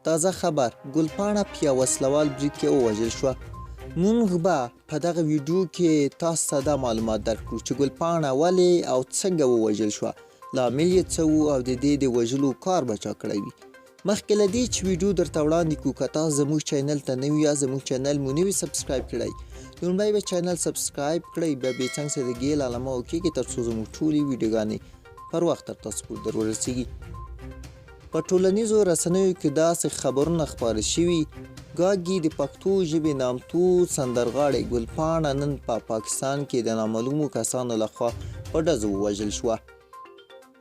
تازه خبر ګلپاڼه په یو وسلوال برید کې ووژل شوه. مونږ به په دغه ویډیو کې تاسو ته دا معلومات درکړو چې ګلپاڼه ولې او څنګه ووژل شوه، لامل یې څه و او د دې د وژلو کار به چا کړی وي. مخکې له دې چې ویډیو درته وړاندې کړو، که تاسو زموږ چینل ته نوي یا زموږ چینل مو نه وي سبسکرایب کړی، لومړی به چینل سبسکرایب کړئ، بیا به یې څنګ سره د ګیل علامه وکړئ تر څو زموږ ټولې ویډیوګانې پر وخت تر تاسو پورې در ورسیږي. په ټولنیزو رسنیو کې داسې خبرونه خپاره شوي ګاګي د پښتو ژبې نامتو سندرغاړې ګلپاڼه نن په پاکستان کې د نامعلومو کسانو لخوا په ډزو ووژل شوه.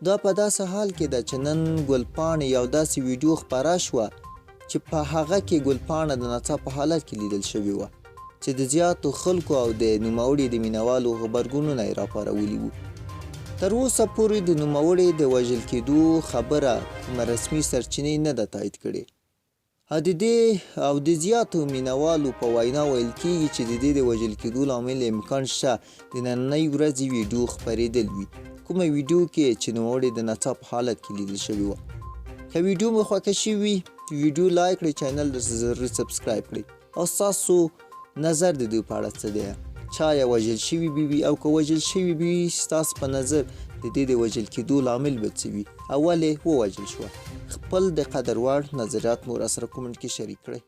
دا په داسې حال کې ده چې نن ګلپاڼې یو داسې ویډیو خپاره شوه چې په هغه کې ګلپاڼه د نڅا په حالت کې لیدل شوې وه چې د زیاتو خلکو او د نوموړي د مینوالو غبرګونونه یې راپارولي وو. تر اوسه پورې د نوموړي د وژل کېدو خبره کومه رسمي سرچینې نه ده تایید کړې. د دې او د زیاتو مینوالو په وینا ویل کېږي چې د دې د وژل کېدو لامل امکان شته د نننۍ ورځې ویډیو خپرېدل وي، کومه ویډیو کې چې نوموړي د نڅا په حالت کې لیدل شوې وه. که ویډیو مو خوښه شوې وي ویډیو لایک کړئ، چینل ضروري سبسکرایب کړئ او ستاسو نظر د دې په اړه څه دی؟ چا یا وژل شوي به وي او که وژل شوي به وي ستاسو په نظر د دې د وژل کېدو لامل به څه وي او ولې ووژل شوه؟ خپل د قدر وړ نظریات مو راسره کومنټ کې شریک کړئ.